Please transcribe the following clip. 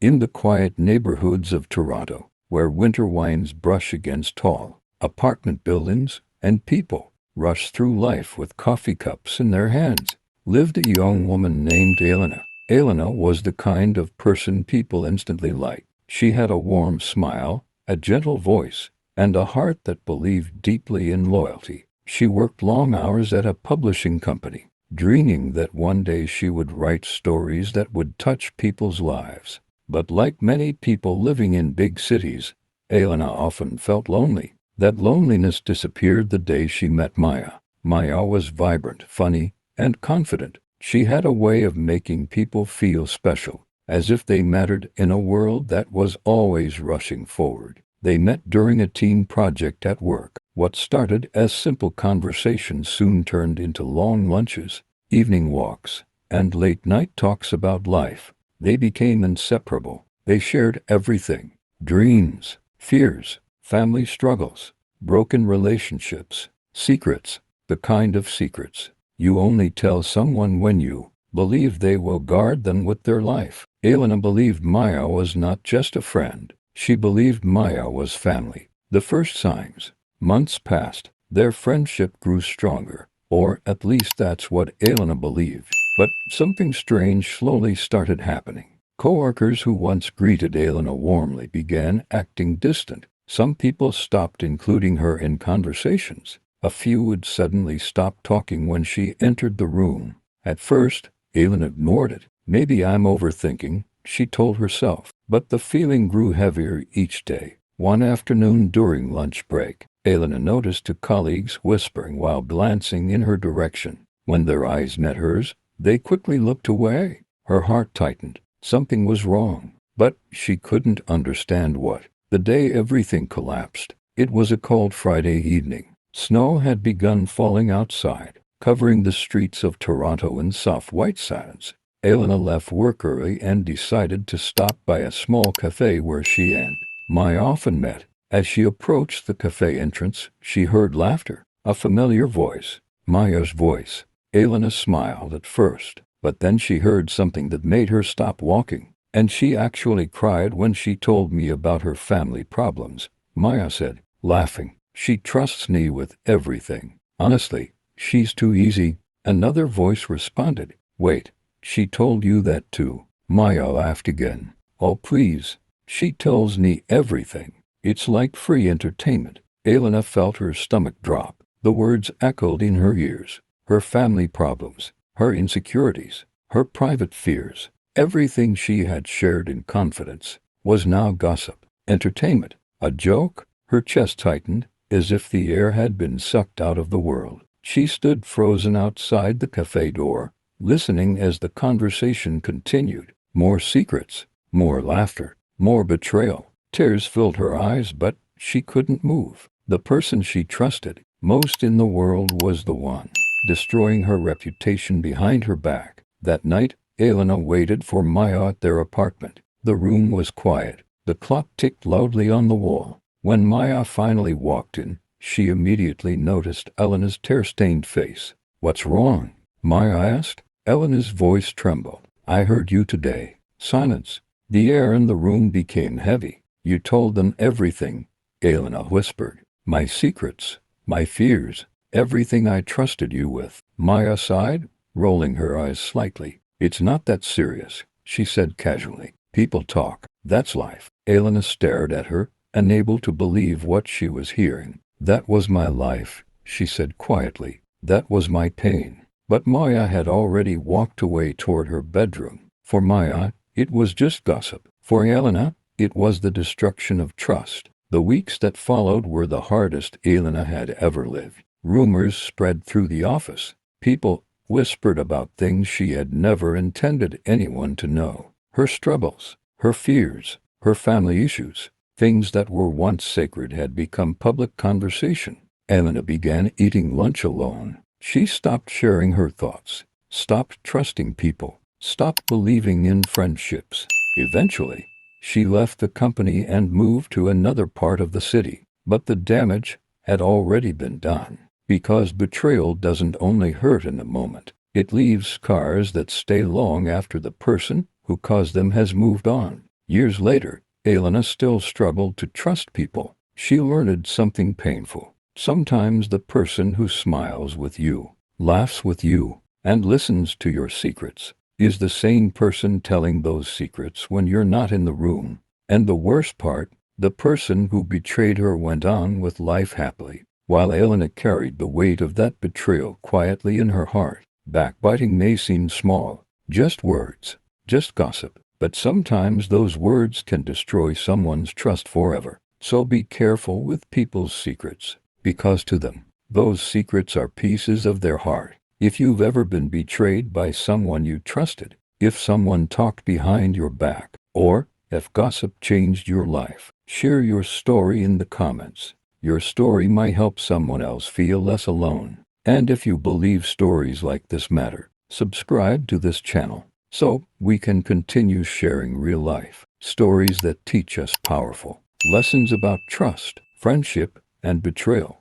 In the quiet neighborhoods of Toronto, where winter winds brush against tall apartment buildings and people rush through life with coffee cups in their hands, lived a young woman named Elena. Elena was the kind of person people instantly liked. She had a warm smile, a gentle voice, and a heart that believed deeply in loyalty. She worked long hours at a publishing company, dreaming that one day she would write stories that would touch people's lives. But like many people living in big cities, Elena often felt lonely. That loneliness disappeared the day she met Maya. Maya was vibrant, funny, and confident. She had a way of making people feel special, as if they mattered in a world that was always rushing forward. They met during a team project at work. What started as simple conversations soon turned into long lunches, evening walks, and late-night talks about life. They became inseparable. They shared everything: dreams, fears, family struggles, broken relationships, secrets, the kind of secrets you only tell someone when you believe they will guard them with their life. Elena believed Maya was not just a friend. She believed Maya was family. The first signs. Months passed. Their friendship grew stronger, or at least that's what Elena believed. But something strange slowly started happening. Coworkers who once greeted Elena warmly began acting distant. Some people stopped including her in conversations. A few would suddenly stop talking when she entered the room. At first, Elena ignored it. Maybe I'm overthinking, she told herself. But the feeling grew heavier each day. One afternoon during lunch break, Elena noticed two colleagues whispering while glancing in her direction. When their eyes met hers, they quickly looked away. Her heart tightened. Something was wrong, but she couldn't understand what. The day everything collapsed. It was a cold Friday evening. Snow had begun falling outside, covering the streets of Toronto in soft white sands. Elena left work early and decided to stop by a small cafe where she and Maya often met. As she approached the cafe entrance, she heard laughter, a familiar voice, Maya's voice. Elena smiled at first, but then she heard something that made her stop walking. And she actually cried when she told me about her family problems, Maya said, laughing. She trusts me with everything. Honestly, she's too easy. Another voice responded. Wait, she told you that too? Maya laughed again. Oh please, she tells me everything. It's like free entertainment. Elena felt her stomach drop. The words echoed in her ears. Her family problems, her insecurities, her private fears. Everything she had shared in confidence was now gossip, entertainment, a joke. Her chest tightened, as if the air had been sucked out of the world. She stood frozen outside the cafe door, listening as the conversation continued. More secrets, more laughter, more betrayal. Tears filled her eyes, but she couldn't move. The person she trusted most in the world was the one destroying her reputation behind her back. That night, Elena waited for Maya at their apartment. The room was quiet. The clock ticked loudly on the wall. When Maya finally walked in, she immediately noticed Elena's tear-stained face. What's wrong? Maya asked. Elena's voice trembled. I heard you today. Silence. The air in the room became heavy. You told them everything, Elena whispered. My secrets, my fears, everything I trusted you with. Maya sighed, rolling her eyes slightly. It's not that serious, she said casually. People talk. That's life. Elena stared at her, unable to believe what she was hearing. That was my life, she said quietly. That was my pain. But Maya had already walked away toward her bedroom. For Maya, it was just gossip. For Elena, it was the destruction of trust. The weeks that followed were the hardest Elena had ever lived. Rumors spread through the office. People whispered about things she had never intended anyone to know. Her struggles, her fears, her family issues. Things that were once sacred had become public conversation. Elena began eating lunch alone. She stopped sharing her thoughts, stopped trusting people, stopped believing in friendships. Eventually, she left the company and moved to another part of the city. But the damage had already been done. Because betrayal doesn't only hurt in the moment. It leaves scars that stay long after the person who caused them has moved on. Years later, Elena still struggled to trust people. She learned something painful. Sometimes the person who smiles with you, laughs with you, and listens to your secrets is the same person telling those secrets when you're not in the room. And the worst part, the person who betrayed her went on with life happily, while Elena carried the weight of that betrayal quietly in her heart. Backbiting may seem small, just words, just gossip, but sometimes those words can destroy someone's trust forever. So be careful with people's secrets, because to them, those secrets are pieces of their heart. If you've ever been betrayed by someone you trusted, if someone talked behind your back, or if gossip changed your life, share your story in the comments. Your story might help someone else feel less alone. And if you believe stories like this matter, subscribe to this channel so we can continue sharing real life stories that teach us powerful lessons about trust, friendship, and betrayal.